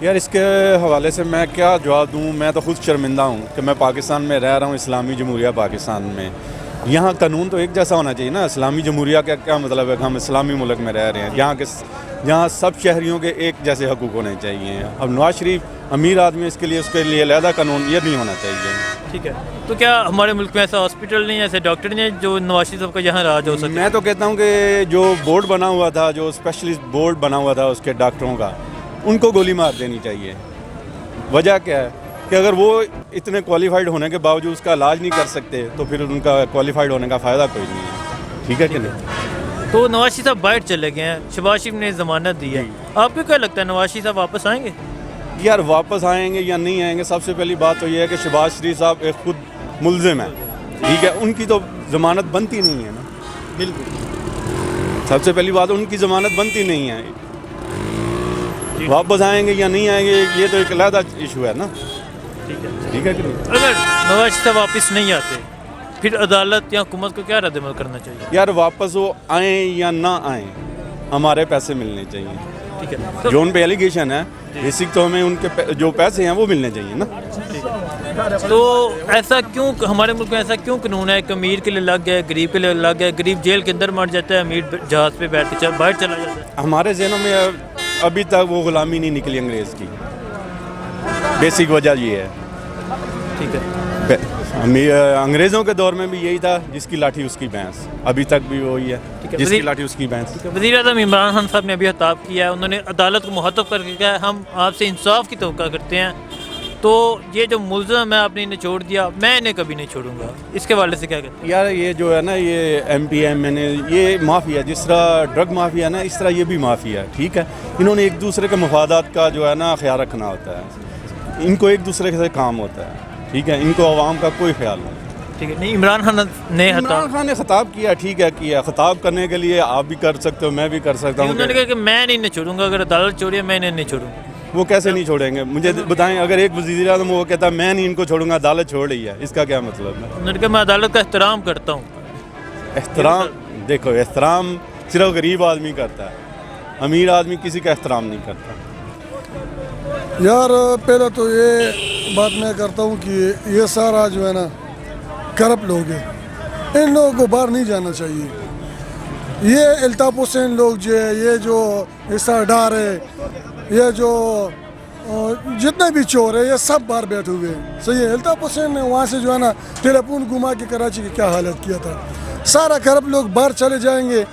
یار اس کے حوالے سے میں کیا جواب دوں. میں تو خود شرمندہ ہوں کہ میں پاکستان میں رہ رہا ہوں, اسلامی جمہوریہ پاکستان میں. یہاں قانون تو ایک جیسا ہونا چاہیے نا. اسلامی جمہوریہ کا کیا مطلب ہے کہ ہم اسلامی ملک میں رہ رہے ہیں یہاں سب شہریوں کے ایک جیسے حقوق ہونے چاہیے. اب نواز شریف امیر آدمی ہے, اس کے لیے علیحدہ قانون یہ نہیں ہونا چاہیے. ٹھیک ہے, تو کیا ہمارے ملک میں ایسا ہاسپٹل نہیں ہے, ایسے ڈاکٹر نہیں ہے جو نواز شریف صاحب کا یہاں راج ہو سکے؟ میں تو کہتا ہوں کہ جو بورڈ بنا ہوا تھا, جو اسپیشلسٹ بورڈ بنا ہوا تھا اس کے ڈاکٹروں کا, ان کو گولی مار دینی چاہیے. وجہ کیا ہے کہ اگر وہ اتنے کوالیفائڈ ہونے کے باوجود اس کا علاج نہیں کر سکتے تو پھر ان کا کوالیفائڈ ہونے کا فائدہ کوئی نہیں ہے. ٹھیک ہے کہ نہیں؟ تو نواز شریف صاحب باہر چلے گئے ہیں, شہباز شریف نے ضمانت دی ہے. آپ کو کیا لگتا ہے نواز شریف صاحب واپس آئیں گے؟ یار واپس آئیں گے یا نہیں آئیں گے, سب سے پہلی بات تو یہ ہے کہ شہباز شریف صاحب ایک خود ملزم ہے. ٹھیک ہے, ان کی تو ضمانت بنتی نہیں ہے نا. بالکل, سب سے پہلی بات ان کی ضمانت بنتی نہیں ہے. واپس آئیں گے یا نہیں آئیں گے یہ تو ایک علیحدہ ایشو ہے نا. ٹھیک ہے کہ نہیں؟ اگر نواز شریف صاحب واپس نہیں آتے پھر عدالت یا حکومت کو کیا رد عمل کرنا چاہیے؟ یار واپس وہ آئیں یا نہ آئیں, ہمارے پیسے ملنے چاہیے. ٹھیک ہے, جو ان پہ ایلیگیشن ہے بیسک تو ہمیں ان کے جو پیسے ہیں وہ ملنے چاہیے نا. تو ایسا کیوں ہمارے ملک میں ایسا کیوں قانون ہے کہ امیر کے لیے الگ ہے, غریب کے لیے الگ ہے؟ غریب جیل کے اندر مر جاتا ہے, امیر جہاز پہ بیٹھ کے باہر چلا جاتا ہے. ہمارے ذہنوں میں ابھی تک وہ غلامی نہیں نکلی انگریز کی. بیسک وجہ یہ ہے. ٹھیک ہے, انگریزوں کے دور میں بھی یہی تھا, جس کی لاٹھی اس کی بھینس. ابھی تک بھی وہی ہے, جس کی لاٹھی اس کی بھینس. وزیر اعظم عمران خان صاحب نے ابھی خطاب کیا ہے, انہوں نے عدالت کو مخاطب کر کے کہا ہے ہم آپ سے انصاف کی توقع کرتے ہیں. تو یہ جو ملزم ہے آپ نے انہیں چھوڑ دیا, میں انہیں کبھی نہیں چھوڑوں گا, اس کے حوالے سے کیا کہتے ہیں؟ یار یہ جو ہے نا یہ ایم پی ایم این اے یہ مافیا, جس طرح ڈرگ مافیا ہے نا اس طرح یہ بھی مافیا ہے. ٹھیک ہے, انہوں نے ایک دوسرے کے مفادات کا جو ہے نا خیال رکھنا ہوتا ہے. ان کو ایک دوسرے سے کام ہوتا ہے. ٹھیک ہے, ان کو عوام کا کوئی خیال نہیں. ٹھیک ہے, نہیں عمران خان نے خطاب کیا, ٹھیک ہے کیا. خطاب کرنے کے لیے آپ بھی کر سکتے ہو, میں بھی کر سکتا ہوں. انہوں نے کہا کہ میں نہیں چھوڑوں گا, اگر عدالت چھوڑی میں انہیں نہیں چھوڑوں گا. وہ کیسے نہیں چھوڑیں گے مجھے بتائیں؟ اگر ایک وزیر اعظم وہ کہتا ہے میں نہیں ان کو چھوڑوں گا, عدالت چھوڑ رہی ہے, اس کا کیا مطلب ہے؟ انہوں نے کہا میں عدالت کا احترام کرتا ہوں. احترام دیکھو, احترام صرف غریب آدمی کرتا ہے, امیر آدمی کسی کا احترام نہیں کرتا. یار پہلے تو یہ بات میں کرتا ہوں کہ یہ سارا جو ہے نا کرپٹ لوگ ہیں, ان لوگوں کو باہر نہیں جانا چاہیے. یہ الطاف حسین لوگ جو ہے, یہ جو حصہ ڈار ہے, یہ جو جتنے بھی چور ہیں یہ سب باہر بیٹھے ہوئے ہیں. صحیح ہے, الطاف حسین نے وہاں سے جو ہے نا ٹیلی فون گھما کے کراچی کی کیا حالت کیا تھا. سارا کرپٹ لوگ باہر چلے جائیں گے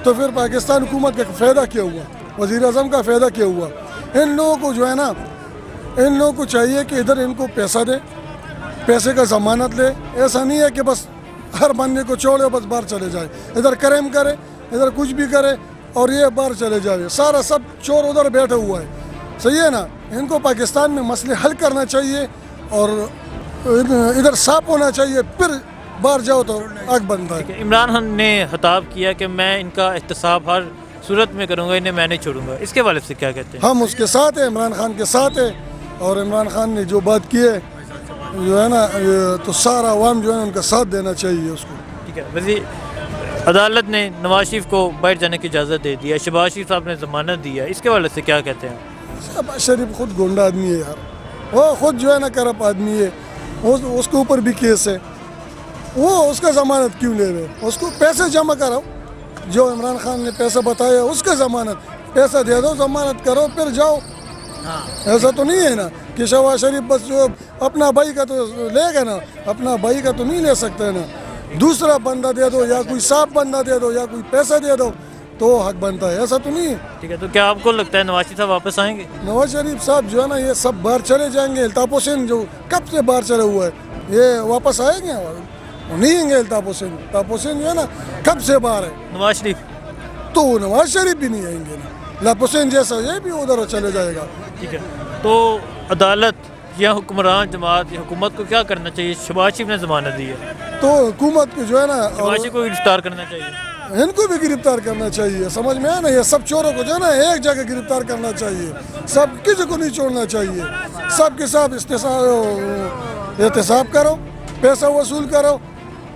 تو پھر پاکستان حکومت کا فائدہ کیا ہوا, وزیر اعظم کا فائدہ کیا ہوا؟ ان لوگوں کو جو ہے نا, ان لوگوں کو چاہیے کہ ادھر ان کو پیسہ دے, پیسے کا ضمانت لے. ایسا نہیں ہے کہ بس ہر بندے کو چھوڑے بس باہر چلے جائے, ادھر کریم کرے, ادھر کچھ بھی کرے اور یہ باہر چلے جائے. سارا سب چور ادھر بیٹھا ہوا ہے. صحیح ہے نا, ان کو پاکستان میں مسئلے حل کرنا چاہیے اور ادھر صاف ہونا چاہیے, پھر باہر جاؤ تو آگ بنتا ہے. عمران خان نے خطاب کیا کہ میں ان کا احتساب ہر صورت میں کروں گا, انہیں میں نہیں چھوڑوں گا, اس کے حوالے سے کیا کہتے ہیں؟ ہم اس کے ساتھ ہیں, عمران خان کے ساتھ ہیں. اور عمران خان نے جو بات کی ہے جو ہے نا تو سارا عوام جو ہے ان کا ساتھ دینا چاہیے اس کو. ٹھیک ہے, وزیر عدالت نے نواز شریف کو باہر جانے کی اجازت دے دی ہے, شہباز شریف صاحب نے ضمانت دی ہے, اس کے حوالے سے کیا کہتے ہیں؟ شہباز شریف خود گنڈا آدمی ہے یار, وہ خود جو ہے نا کرپ آدمی ہے. اس کے اوپر بھی کیس ہے, وہ اس کا ضمانت کیوں لے رہے؟ اس کو پیسے جمع کرو, جو عمران خان نے پیسہ بتایا اس کا ضمانت, پیسہ دے دو, ضمانت کرو, پھر جاؤ. ایسا تو نہیں ہے نا کہ شہباز شریف بس جو اپنا بھائی کا تو لے گا نا, اپنا بھائی کا تو نہیں لے سکتے نا. دوسرا بندہ دے دو یا کوئی صاف بندہ دے دو یا کوئی پیسہ دے دو تو حق بنتا ہے, ایسا تو نہیں ہے. ٹھیک ہے, تو کیا آپ کو لگتا ہے نواز شریف صاحب واپس آئیں گے؟ نواز شریف صاحب جو ہے نا یہ سب باہر چلے جائیں گے. الطاف حسین جو کب سے باہر چلے ہوا ہے یہ واپس آئیں گے؟ نہیں آئیں گے. الطاف حسین جو ہے نا کب سے باہر ہے. نواز شریف تو نواز شریف بھی نہیں آئیں گے نا. الطاف حسین جیسا یہ بھی ادھر چلے جائے گا. ٹھیک ہے, تو عدالت یا حکمران جماعت یا حکومت کو کیا کرنا چاہیے؟ شہباز شریف نے ضمانت دی ہے تو حکومت کو جو ہے نا شہباز شریف کو گرفتار کرنا چاہیے, ان کو بھی گرفتار کرنا چاہیے. سمجھ میں آیا نا, یہ سب چوروں کو جو ہے نا ایک جگہ گرفتار کرنا چاہیے. سب کسی کو نہیں چھوڑنا چاہیے. سب کے ساتھ احتساب کرو, پیسہ وصول کرو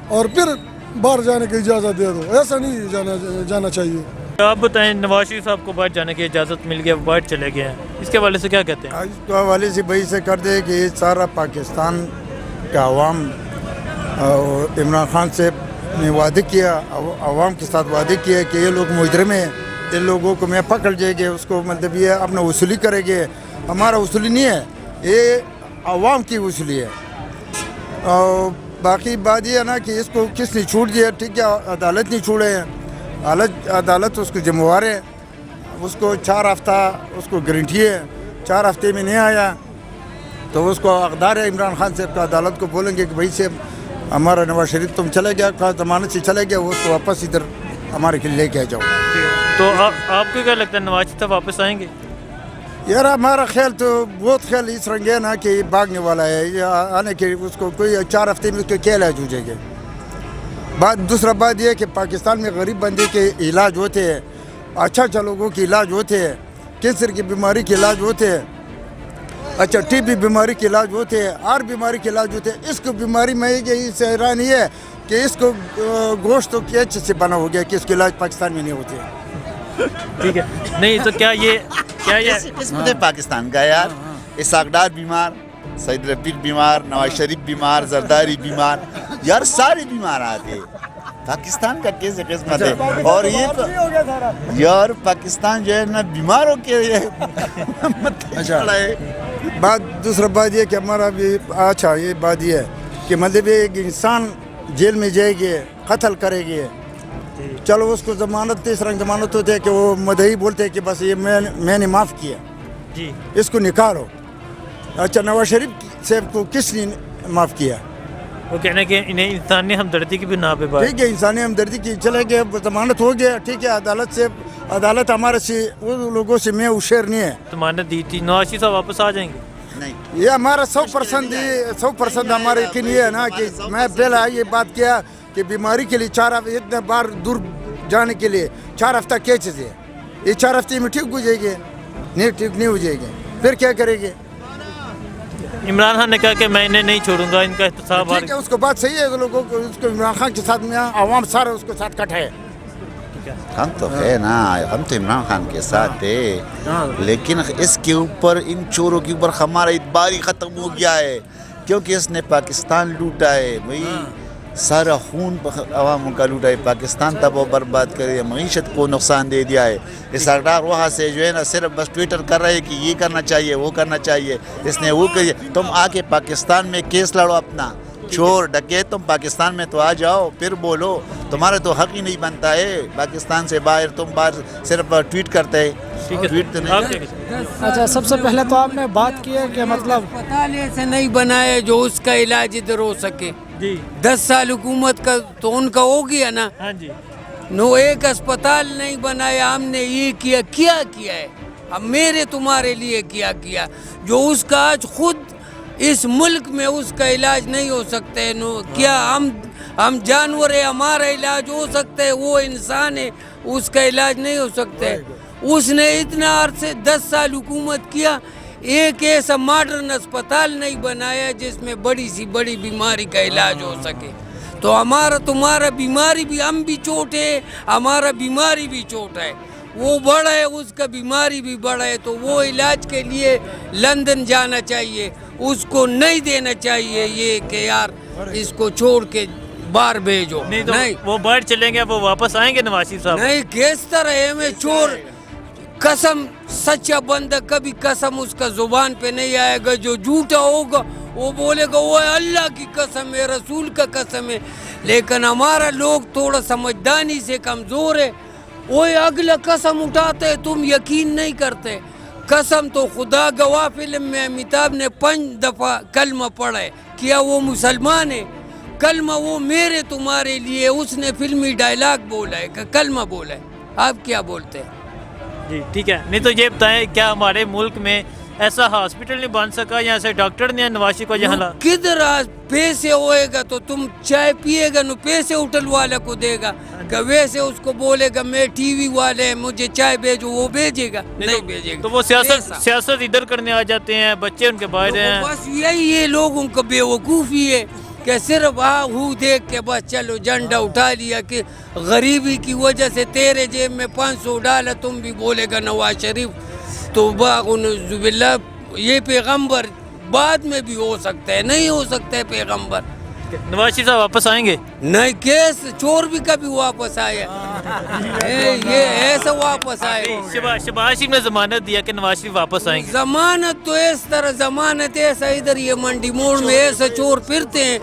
اور پھر باہر جانے کی اجازت دے دو. ایسا نہیں جانا چاہیے. آپ بتائیں، نواز شریف صاحب کو باہر جانے کی اجازت مل گئی، باہر چلے گئے ہیں، اس کے حوالے سے کیا کہتے ہیں؟ آج تو حوالے سے بھائی سے کر دے کہ یہ سارا پاکستان کا عوام عمران خان سے نے وعدے کیا، عوام کے ساتھ وعدے کیا کہ یہ لوگ مجرم ہیں، ان لوگوں کو میں پکڑ جائے گے، اس کو مطلب یہ اپنا وصولی کرے گے. ہمارا وصولی نہیں ہے، یہ عوام کی وصولی ہے. اور باقی بات یہ ہے نا کہ اس کو کس نے چھوٹ دیا، ٹھیک ہے، عدالت نے چھوڑے ہیں، عدالت اس کو ذمہ ہے. اس کو 4 ہفتہ اس کو گارنٹی ہے، 4 ہفتے میں نہیں آیا تو اس کو اقدار ہے عمران خان صاحب کا. عدالت کو بولیں گے کہ بھائی سے ہمارا نواز شریف تم چلے گیا، کہا ضمانت سے چلے گیا، وہ اس کو واپس ادھر ہمارے کے لے کے جاؤ. تو آپ کو کیا لگتا ہے نواز شریف صاحب واپس آئیں گے؟ یار ہمارا خیال تو بہت خیال اس رنگ ہے نا کہ یہ بھاگنے والا ہے، یہ آنے کے اس کو کوئی 4 ہفتے میں اس کے کیا علاج ہو جائے گا. دوسرا بات یہ کہ پاکستان میں غریب بندے کے علاج ہوتے ہیں، اچھا لوگوں کے علاج ہوتے ہیں، کینسر کی بیماری کے علاج ہوتے ہیں، اچھا ٹی بی بیماری کے علاج ہوتے ہیں، ہر بیماری کے علاج ہوتے ہیں. اس کو بیماری میں یہ سے حیران یہ ہے کہ اس کو گوشت تو کیا سے بنا ہو گیا کہ اس کے علاج پاکستان میں نہیں ہوتے. ٹھیک ہے، نہیں تو کیا یہ قسمت ہے پاکستان کا یار. اسحاق ڈار بیمار، سعید رفیق بیمار، نواز شریف بیمار، زرداری بیمار، یار سارے بیمار آتے. پاکستان کا کیسے قسمت ہے. اور یہ تو یار پاکستان جو ہے نا بیمار ہو کے بات دوسرا بات یہ کہ ہمارا بھی اچھا یہ بات یہ ہے کہ مطلب ایک انسان جیل میں جائے گی، قتل کرے گی، چلو اس کو ضمانت اس رنگ ضمانت ہوتے ہے کہ وہ مدعی بولتے ہیں کہ بس یہ میں نے معاف کیا جی، اس کو نکالو. اچھا نواز شریف صاحب کو کس نے معاف کیا؟ وہ کہنا کہ انہیں انسانی ہمدردی کی بنا پہ بات. ٹھیک ہے، انسانی ہمدردی کی چلے گئے، ضمانت ہو گیا، ٹھیک ہے. عدالت ہمارے سے وہ لوگوں سے میں ہوشیار نہیں ہے. ضمانت دی تھی، نواز شریف صاحب واپس آ جائیں گے؟ نہیں. یہ ہمارا 100% ہمارا یقین یہ ہے نا کہ میں پہلے یہ بات کیا کہ بیماری کے لیے 4 ہفتے اتنے بار دور جانے کے لیے 4 ہفتہ کیا چیز ہے. یہ 4 ہفتے میں ٹھیک ہو جائے گی؟ نہیں، ٹھیک نہیں ہو جائے گی. پھر کیا کرے گے؟ عمران خان نے کہا کہ میں انہیں نہیں چھوڑوں گا، ان کا احتساب. ٹھیک ہے، اس کو بات صحیح ہے، لوگوں کو اس کو عمران خان کے ساتھ میں عوام سارے اس کو ساتھ کٹ ہے. ہم تو ہے نا، ہم تو عمران خان کے ساتھ تھے، لیکن اس کے اوپر ان چوروں کے اوپر ہمارا اعتبار ہی ختم ہو گیا ہے، کیونکہ اس نے پاکستان لوٹا ہے. بھائی سارا خون عواموں کا لوٹا ہے، پاکستان تب وہ برباد کرے، معیشت کو نقصان دے دیا ہے. اس سردار وہاں سے جو ہے نا صرف بس ٹویٹر کر رہے ہیں کہ یہ کرنا چاہیے، وہ کرنا چاہیے، اس نے وہ کریے. تم آ کے پاکستان میں کیس لڑو اپنا، چور ڈکے تم پاکستان میں تو آ جاؤ، پھر بولو. تمہارا تو حق ہی نہیں بنتا ہے پاکستان سے باہر، تم باہر صرف ٹویٹ کرتے ہیں. ٹویٹ تو نہیں. اچھا، سب سے پہلے تو آپ نے بات کی ہے کہ مطلب اسپتال ایسے نہیں بنائے جو اس کا علاج ادھر ہو سکے. جی 10 سال حکومت کا تو ان کا ہو گیا نا. ہاں جی، نو ایک اسپتال نہیں بنایا. ہم نے یہ کیا ہے، اب میرے تمہارے لیے کیا جو اس کا آج خود اس ملک میں اس کا علاج نہیں ہو سکتا ہے. نو کیا ہم جانور ہیں، ہمارا علاج ہو سکتا ہے، وہ انسان ہے اس کا علاج نہیں ہو سکتا ہے. اس نے اتنا عرصے 10 سال حکومت کیا، ایک ایسا ماڈرن اسپتال نہیں بنایا جس میں بڑی سی بڑی بیماری کا علاج ہو سکے. تو ہمارا تمہارا بیماری بھی، ہم بھی چوٹ ہے، ہمارا بیماری بھی چوٹ ہے. وہ بڑا ہے، اس کا بیماری بھی بڑا ہے، تو وہ علاج کے لیے لندن جانا چاہیے. اس کو نہیں دینا چاہیے یہ کہ یار اس کو چھوڑ کے باہر بھیجو. نہیں وہ باہر چلیں گے، وہ واپس آئیں گے نواز شریف صاحب؟ نہیں، کس طرح ہے میں چور قسم، سچا بندہ کبھی قسم اس کا زبان پہ نہیں آئے گا. جو جھوٹا ہوگا وہ بولے گا وہ اللہ کی قسم ہے، رسول کا قسم ہے. لیکن ہمارا لوگ تھوڑا سمجھدانی سے کمزور ہے. وہ اگلا قسم اٹھاتے ہے، تم یقین نہیں کرتے. قسم تو خدا گواہ فلم میں امیتابھ نے 5 دفعہ کلمہ پڑھا ہے. کیا وہ مسلمان ہے؟ کلمہ وہ میرے تمہارے لیے اس نے فلمی ڈائلاگ بولا ہے کہ کلمہ بولا ہے. آپ کیا بولتے ہیں؟ جی ٹھیک ہے. نہیں تو یہ بتائیں کیا ہمارے ملک میں ایسا ہاسپٹل نہیں بن سکا یا ایسے ڈاکٹر نہیں نواز شریف کو یہاں؟ کدھر پیسے ہوئے گا تو تم چائے پیے گا نو پیسے ہوٹل والا کو دے گا کہ ویسے اس کو بولے گا میں ٹی وی والے مجھے چائے بھیجو، وہ بھیجے گا؟ نہیں بھیجے گا. تو وہ سیاست ادھر کرنے آ جاتے ہیں، بچے ان کے باہر ہیں. بس یہی یہ لوگوں کو بے وقوفی ہے کہ کہ صرف ہو دیکھ کے بس چلو جھنڈا اٹھا لیا کہ غریبی کی وجہ سے تیرے جیب میں 500 ڈالا تم بھی بولے گا نواز شریف تو باغ باللہ یہ پیغمبر بعد میں بھی ہو سکتا ہے, نہیں ہو سکتا ہے پیغمبر. نواز شریف صاحب واپس آئیں گے؟ نہیں, کیس چور بھی کبھی واپس آیا یہ ایسا واپس آئے. شہباز شریف نے ضمانت دیا کہ نواز شریف واپس آئیں گے. ضمانت تو اس طرح ضمانت ایسا ادھر یہ منڈی موڑ میں ایسا چور پھرتے ہیں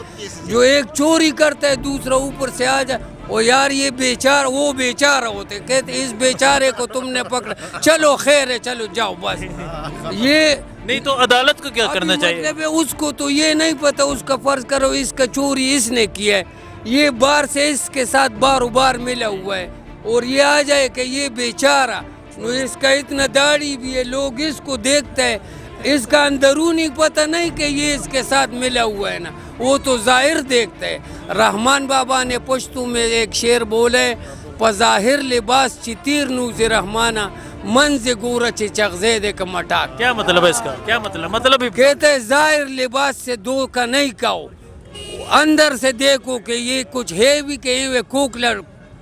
جو ایک چوری کرتا ہے دوسرا اوپر سے آ جائے. او یار یہ بیچارہ, وہ بیچارہ ہوتے کہتے اس بیچارے کو تم نے پکڑا, چلو خیر ہے چلو جاؤ بس. یہ نہیں تو عدالت کو کیا کرنا چاہیے؟ مطلب ہے اس کو تو یہ نہیں پتا, اس کا فرض کرو اس کا چوری اس نے کیا ہے, یہ بار سے اس کے ساتھ بارو بار ملا ہوا ہے, اور یہ آ جائے کہ یہ بیچارہ اس کا اتنا داڑھی بھی ہے, لوگ اس کو دیکھتا ہے, اس کا اندرونی پتہ نہیں کہ یہ اس کے ساتھ ملا ہوا ہے نا, وہ تو ظاہر دیکھتا ہے. رحمان بابا نے پشتو میں ایک شعر بولا ہے, پظاہر لباس چی تیر نوز رحمانہ منز گورا چی چغزے دے کا مٹاک. کیا مطلب ہے اس کا؟ کیا مطلب کہتے ہیں ظاہر لباس سے دھوکہ نہیں کھاؤ, اندر سے دیکھو کہ یہ کچھ ہے بھی کہ یہ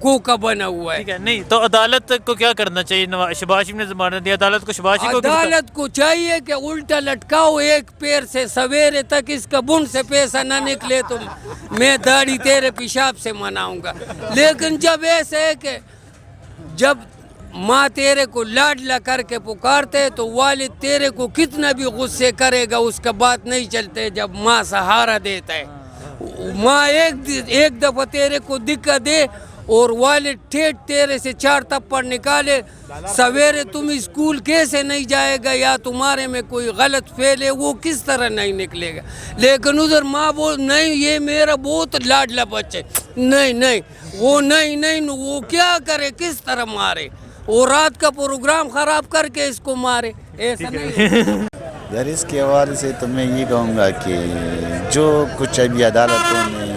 کوکا بنا ہوا ہے. ٹھیک ہے, نہیں تو عدالت کو کیا کرنا چاہیے؟ شہباز شریف نے ضمانت دی, عدالت کو شہباز شریف کو عدالت کو چاہیے کہ الٹا لٹکاؤ ایک پیر سے, سویرے تک اس کا بن سے پیسہ نہ نکلے تو میں داڑھی تیرے پیشاب سے مناؤں گا. لیکن جب ایسا ہے کہ جب ماں تیرے کو لاڈلا کر کے پکارتے تو والد تیرے کو کتنا بھی غصے کرے گا اس کا بات نہیں چلتے. جب ماں سہارا دیتا ہے, ماں ایک دفعہ تیرے کو دقت دے اور والد ٹھیٹ تیرے سے 4 تھپڑ نکالے, سویرے تم اسکول کیسے نہیں جائے گا یا تمہارے میں کوئی غلط فعل ہے وہ کس طرح نہیں نکلے گا. لیکن ادھر ماں بول نہیں یہ میرا بہت لاڈلا بچہ, نہیں وہ نہیں وہ کیا کرے, کس طرح مارے, اور رات کا پروگرام خراب کر کے اس کو مارے, ایسا نہیں. یار اس کے حوالے سے تو میں یہ کہوں گا کہ جو کچھ ابھی عدالتوں نے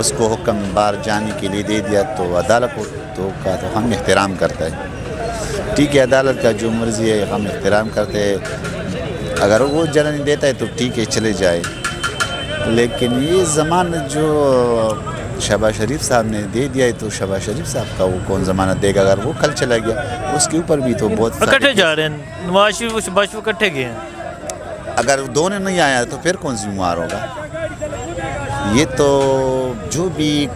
اس کو حکم باہر جانے کے لیے دے دیا تو عدالت کو کا تو ہم احترام کرتا ہے. ٹھیک ہے, عدالت کا جو مرضی ہے ہم احترام کرتے ہیں, اگر وہ جانے دیتا ہے تو ٹھیک ہے چلے جائے. لیکن یہ ضمانت جو شہباز شریف صاحب نے دے دیا ہے تو شہباز شریف صاحب کا وہ کون ضمانت دے گا؟ اگر وہ کل چلا گیا اس کے اوپر بھی تو بہت اکٹھے جا رہے ہیں, نواز شریف اور شہباز شریف اکٹھے گئے ہیں. اگر دونوں نہیں آیا تو پھر کون سی مار ہوگا؟ یہ تو جو بھی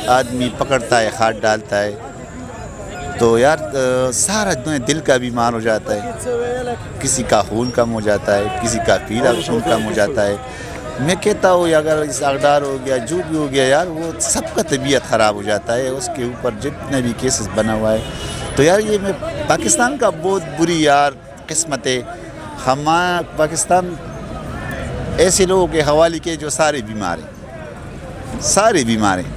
آدمی پکڑتا ہے ہاتھ ڈالتا ہے تو یار سارا دل کا بیمار ہو جاتا ہے, کسی کا خون کم ہو جاتا ہے, کسی کا پیلا خون کم ہو جاتا ہے. میں کہتا ہوں اگر اس اقدار ہو گیا جو بھی ہو گیا یار وہ سب کا طبیعت خراب ہو جاتا ہے. اس کے اوپر جتنے بھی کیسز بنا ہوا ہے تو یار یہ میں پاکستان کا بہت بری یار قسمت ہے. ہمارا پاکستان ایسے لوگوں کے حوالے کے جو سارے بیمار ہیں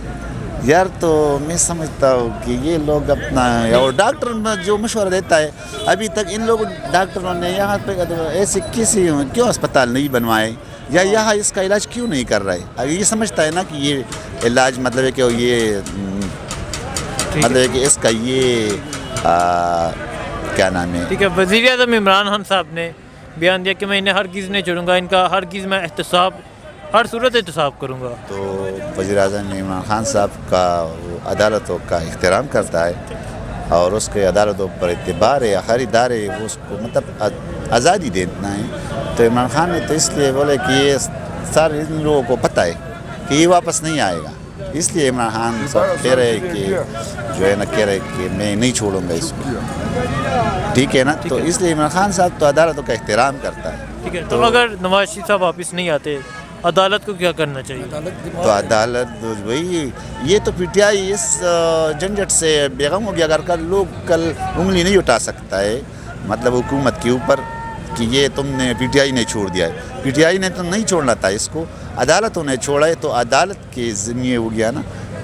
یار. تو میں سمجھتا ہوں کہ یہ لوگ اپنا, اور ڈاکٹر جو مشورہ دیتا ہے ابھی تک ان لوگوں ڈاکٹروں نے یہاں پہ ایسے کیوں اسپتال نہیں بنوائے یا یہاں اس کا علاج کیوں نہیں کر رہا ہے؟ اگر یہ سمجھتا ہے نا کہ یہ علاج مطلب ہے کہ یہ مطلب ہے کہ اس کا یہ کیا نام ہے. ٹھیک ہے, وزیر اعظم عمران خان صاحب نے بیان دیا کہ میں انہیں ہرگز نہیں چھوڑوں گا, ان کا ہرگز میں احتساب ہر صورت احتساب کروں گا. تو وزیر اعظم عمران خان صاحب کا عدالتوں کا احترام کرتا ہے اور اس کے عدالتوں پر اعتبار ہے, ہر ادارے وہ اس کو مطلب آزادی دینا ہے. تو عمران خان نے تو اس لیے بولے کہ یہ سارے ان لوگوں کو پتہ ہے کہ یہ واپس نہیں آئے گا, اس لیے عمران خان صاحب کہہ رہے کہ جو ہے نا کہہ رہے کہ میں نہیں چھوڑوں گا اس کو. ٹھیک ہے نا, تو اس لیے عمران خان صاحب تو عدالتوں کا احترام کرتا ہے. ٹھیک ہے, تو اگر نواز شریف صاحب واپس نہیں آتے عدالت کو کیا کرنا چاہیے؟ تو عدالت وہی, یہ تو پی ٹی آئی اس جھنجھٹ سے بیغم ہو گیا. اگر کل انگلی نہیں اٹھا سکتا ہے مطلب حکومت کے اوپر کہ یہ تم نے پی ٹی آئی نے چھوڑ دیا ہے, پی ٹی آئی نے تو نہیں چھوڑنا تھا اس کو, عدالتوں نے چھوڑا ہے تو عدالت کے ذمہ ہو گیا نا.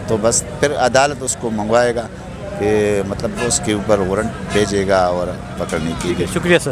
تو بس پھر عدالت اس کو منگوائے گا کہ مطلب اس کے اوپر وارنٹ بھیجے گا اور پکڑنے کی. شکریہ سر.